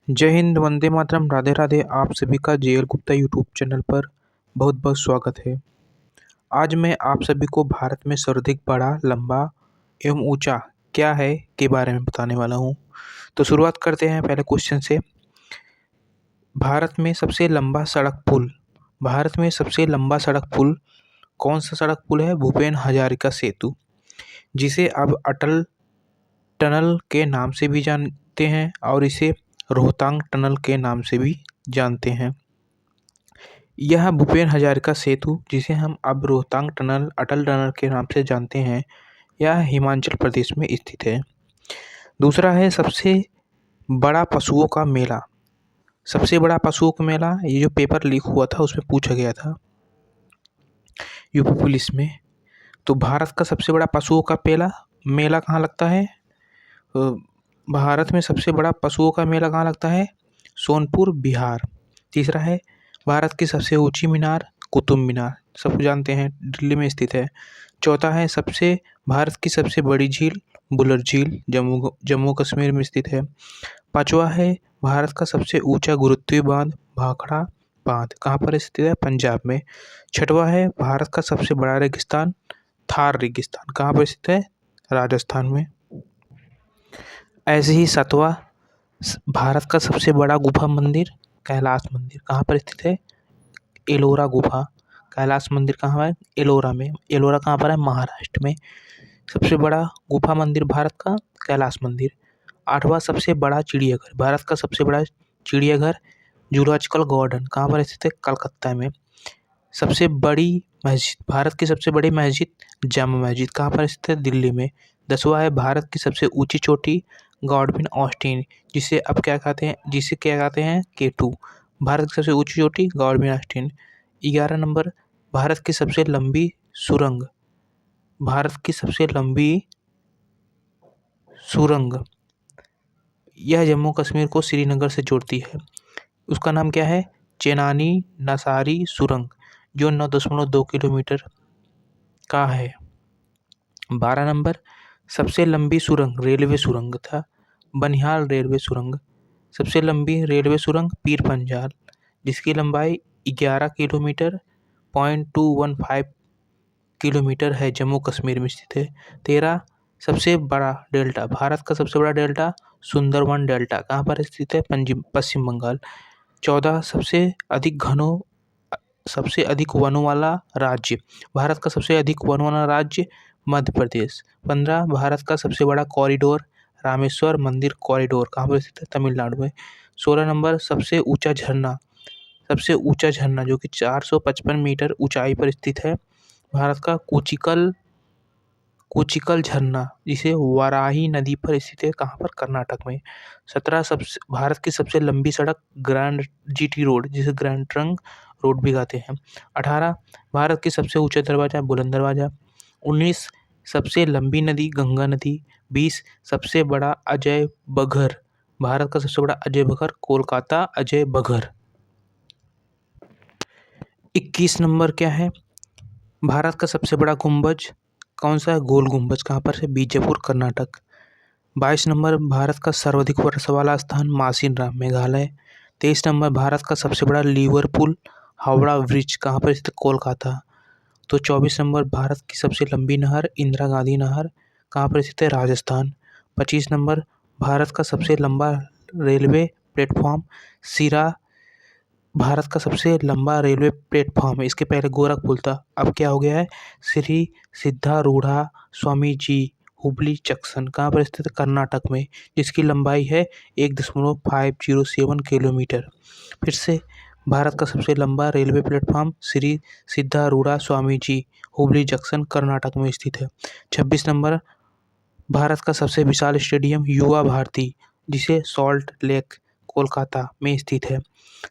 जय हिंद, वंदे मातरम, राधे राधे। आप सभी का जेएल गुप्ता यूट्यूब चैनल पर बहुत बहुत स्वागत है। आज मैं आप सभी को भारत में सर्वाधिक बड़ा, लंबा एवं ऊंचा क्या है के बारे में बताने वाला हूं। तो शुरुआत करते हैं पहले क्वेश्चन से। भारत में सबसे लंबा सड़क पुल। भारत में सबसे लंबा सड़क पुल कौन सा सड़क पुल है? भूपेन हजारिका सेतु, जिसे अब अटल टनल के नाम से भी जानते हैं और इसे रोहतांग टनल के नाम से भी जानते हैं। यह भूपेन हजारिका सेतु, जिसे हम अब रोहतांग टनल, अटल टनल के नाम से जानते हैं, यह हिमाचल प्रदेश में स्थित है। दूसरा है सबसे बड़ा पशुओं का मेला। सबसे बड़ा पशुओं का मेला, ये जो पेपर लीक हुआ था उसमें पूछा गया था यूपी पुलिस में। तो भारत का सबसे बड़ा पशुओं का मेला कहाँ लगता है? भारत में सबसे बड़ा पशुओं का मेला कहाँ लगता है? सोनपुर, बिहार। तीसरा है भारत की सबसे ऊंची मीनार, कुतुब मीनार, सब जानते हैं, दिल्ली में स्थित है। चौथा है भारत की सबसे बड़ी झील, बुलर झील, जम्मू कश्मीर में स्थित है। पांचवा है भारत का सबसे ऊंचा गुरुत्वीय बांध, भाखड़ा बांध, कहाँ पर स्थित है? पंजाब में। छठवा है भारत का सबसे बड़ा रेगिस्तान, थार रेगिस्तान, कहाँ पर स्थित है? राजस्थान में। ऐसे ही सातवां भारत का सबसे बड़ा गुफा मंदिर, कैलाश मंदिर, कहाँ पर स्थित है? एलोरा गुफा। कैलाश मंदिर कहाँ है? एलोरा में। एलोरा कहाँ पर है? महाराष्ट्र में। सबसे बड़ा गुफा मंदिर भारत का, कैलाश मंदिर। आठवां सबसे बड़ा चिड़ियाघर, भारत का सबसे बड़ा चिड़ियाघर जूलॉजिकल गार्डन, कहाँ पर स्थित है? कलकत्ता में। सबसे बड़ी मस्जिद, भारत की सबसे बड़ी मस्जिद जामा मस्जिद, कहाँ पर स्थित है? दिल्ली में। 10वां है भारत की सबसे ऊंची चोटी, गॉडविन ऑस्टिन, जिसे क्या कहते हैं? K2। भारत की सबसे ऊंची चोटी गॉडविन ऑस्टिन। 11 नंबर भारत की सबसे लंबी सुरंग। भारत की सबसे लंबी सुरंग, यह जम्मू कश्मीर को श्रीनगर से जोड़ती है। उसका नाम क्या है? चेनानी नसारी सुरंग, जो 9.2 किलोमीटर का है। 12 नंबर सबसे लंबी सुरंग, रेलवे सुरंग था, बनिहाल रेलवे सुरंग। सबसे लंबी रेलवे सुरंग पीर पंजाल, जिसकी लंबाई 11 किलोमीटर 0.215 किलोमीटर है, जम्मू कश्मीर में स्थित है। 13 सबसे बड़ा डेल्टा, भारत का सबसे बड़ा डेल्टा सुंदरवन डेल्टा, कहाँ पर स्थित है? पश्चिम बंगाल। 14 सबसे अधिक वनों वाला राज्य, भारत का सबसे अधिक वन वाला राज्य मध्य प्रदेश। 15 भारत का सबसे बड़ा कॉरिडोर रामेश्वर मंदिर कॉरिडोर, कहाँ पर स्थित है? तमिलनाडु में। 16 नंबर सबसे ऊंचा झरना जो कि 455 मीटर ऊंचाई पर स्थित है, भारत का कुचिकल झरना, जिसे वाराही नदी पर स्थित है, कहाँ पर? कर्नाटक में। 17 भारत की सबसे लंबी सड़क ग्रैंड जीटी रोड, जिसे ग्रैंड ट्रंक रोड भी कहते हैं। 18 भारत की सबसे ऊंचा दरवाजा बुलंद दरवाजा। 19 सबसे लंबी नदी गंगा नदी। 20 सबसे बड़ा अजय बघर, भारत का सबसे बड़ा अजय बघर कोलकाता अजय बघर। 21 नंबर क्या है? भारत का सबसे बड़ा गुंबज कौन सा है? गोल गुंबज, कहाँ पर है? बीजापुर, कर्नाटक। 22 नंबर भारत का सर्वाधिक वर्षा वाला स्थान मासिनराम, मेघालय। 23 नंबर भारत का सबसे बड़ा लिवरपूल हावड़ा ब्रिज, कहाँ पर स्थित? कोलकाता। तो 24 नंबर भारत की सबसे लंबी नहर इंदिरा गांधी नहर, कहाँ पर स्थित है? राजस्थान। 25 नंबर भारत का सबसे लंबा रेलवे प्लेटफॉर्म सिरा, भारत का सबसे लंबा रेलवे प्लेटफॉर्म है, इसके पहले गोरखपुर था, अब क्या हो गया है? श्री सिद्धारूढ़ा स्वामी जी हुबली जंक्शन, कहाँ पर स्थित है? कर्नाटक में, जिसकी लंबाई है 1.507 किलोमीटर। फिर से भारत का सबसे लंबा railway platform Shri सिद्धारूढ़ा Swami ji Hubli junction, Karnataka में स्थित है। 26 नंबर भारत का सबसे विशाल स्टेडियम युवा भारती, जिसे सॉल्ट लेक कोलकाता में स्थित है।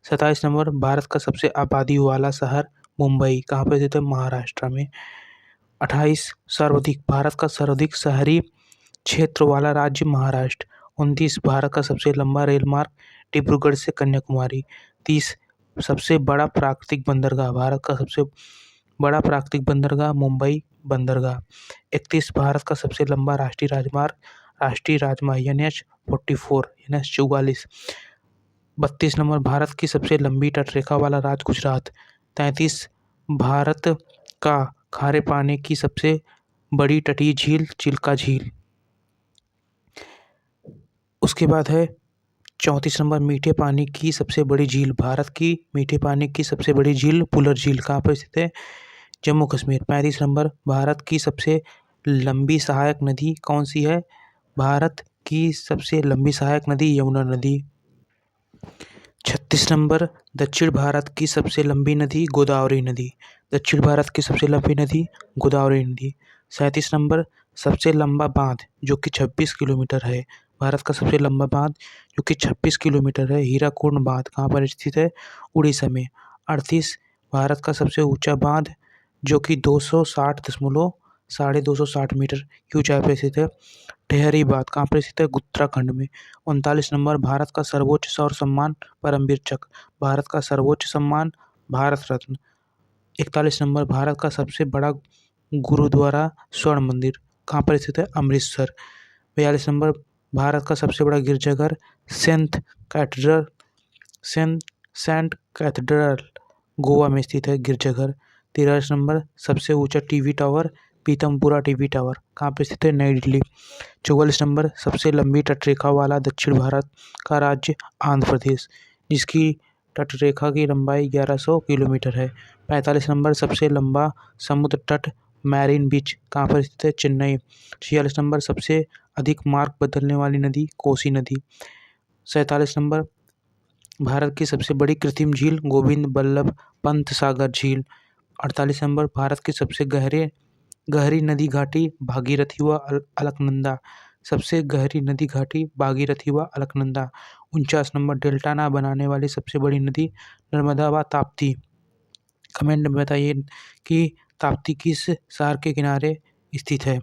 27 नंबर भारत का सबसे आबादी वाला शहर मुंबई, कहाँ पर स्थित है? महाराष्ट्र में। 28 भारत का सर्वाधिक शहरी क्षेत्र वाला राज्य महाराष्ट्र। 29 भारत का सबसे लंबा रेल मार्ग डिब्रूगढ़ से कन्याकुमारी। 30 सबसे बड़ा प्राकृतिक बंदरगाह, भारत का सबसे बड़ा प्राकृतिक बंदरगाह मुंबई बंदरगाह। 31 भारत का सबसे लंबा राष्ट्रीय राजमार्ग NH 44 NH 44। 32 नंबर भारत की सबसे लंबी तटरेखा वाला राज्य गुजरात। 33 भारत का खारे पानी की सबसे बड़ी तटीय झील चिल्का झील। उसके बाद है 34 नंबर मीठे पानी की सबसे बड़ी झील। भारत की मीठे पानी की सबसे बड़ी झील पुलर झील कहाँ पर स्थित है? जम्मू कश्मीर। 35 नंबर भारत की सबसे लंबी सहायक नदी कौन सी है? भारत की सबसे लंबी सहायक नदी यमुना नदी। 36 नंबर दक्षिण भारत की सबसे लंबी नदी गोदावरी नदी। दक्षिण भारत की सबसे लंबी नदी गोदावरी नदी। 37 नंबर सबसे लंबा बांध जो कि 26 किलोमीटर है। भारत का सबसे लंबा बांध जो कि 26 किलोमीटर है हीराकुंड बांध कहाँ पर स्थित है? उड़ीसा में। 38 भारत का सबसे ऊंचा बांध जो कि 260 मीटर की ऊंचाई पर स्थित है टेहरी बांध कहाँ पर स्थित है? उत्तराखंड में। 39 नंबर भारत का सर्वोच्च सौर सम्मान परमवीर चक्र। भारत का सर्वोच्च सम्मान भारत रत्न। 41 नंबर भारत का सबसे बड़ा गुरुद्वारा स्वर्ण मंदिर कहाँ पर स्थित है? अमृतसर। 42 नंबर भारत का सबसे बड़ा गिरजाघर सेंट कैथेड्रल गोवा में स्थित है गिरजाघर। 43 नंबर सबसे ऊंचा TV tower Pitampura TV tower कहाँ पर स्थित है? नई दिल्ली। 44 नंबर सबसे लंबी तटरेखा वाला दक्षिण भारत का राज्य आंध्र प्रदेश जिसकी तटरेखा की लंबाई 1100 किलोमीटर है। 45 नंबर सबसे लंबा समुद्र तट मैरीन बीच कहाँ पर स्थित है? चेन्नई। 46 नंबर सबसे अधिक मार्ग बदलने वाली नदी कोसी नदी। 47 नंबर भारत की सबसे बड़ी कृत्रिम झील गोविंद बल्लभ पंत सागर झील। 48 नंबर भारत की सबसे गहरी नदी घाटी भागीरथी व अलकनंदा। सबसे गहरी नदी घाटी भागीरथी व अलकनंदा। 49 नंबर डेल्टा ना बनाने वाली सबसे बड़ी नदी नर्मदा व ताप्ती। कमेंट में बताइए कि ताप्ती किस शहर के किनारे स्थित है।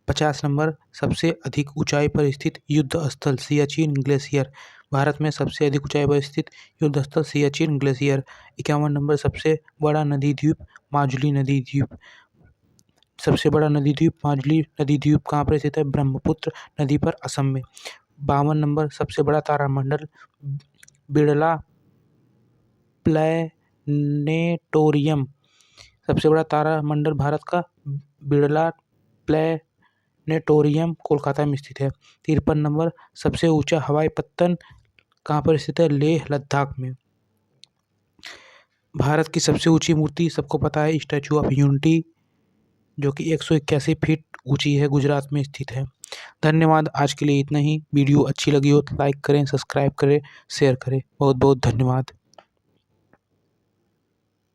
50 नंबर सबसे अधिक ऊंचाई पर स्थित युद्ध स्थल सियाचिन ग्लेशियर। भारत में सबसे अधिक ऊंचाई पर स्थित युद्ध स्थल सियाचिन ग्लेशियर। 51 नंबर सबसे बड़ा नदी द्वीप माजुली नदी द्वीप। सबसे बड़ा नदी द्वीप माजुली नदी द्वीप कहाँ पर स्थित है? ब्रह्मपुत्र नदी पर असम में। 52 नंबर सबसे बड़ा तारामंडल बिरला प्लैनेटोरियम। सबसे बड़ा तारामंडल भारत का बिरला प्लैनेटोरियम कोलकाता में स्थित है। 53 नंबर सबसे ऊंचा हवाई पत्तन कहाँ पर स्थित है? लेह लद्दाख में। भारत की सबसे ऊंची मूर्ति सबको पता है स्टैचू ऑफ यूनिटी जो कि 181 फीट ऊंची है गुजरात में स्थित है। धन्यवाद। आज के लिए इतना ही। वीडियो अच्छी लगी हो तो लाइक करें, सब्सक्राइब करें, शेयर करें। बहुत बहुत धन्यवाद।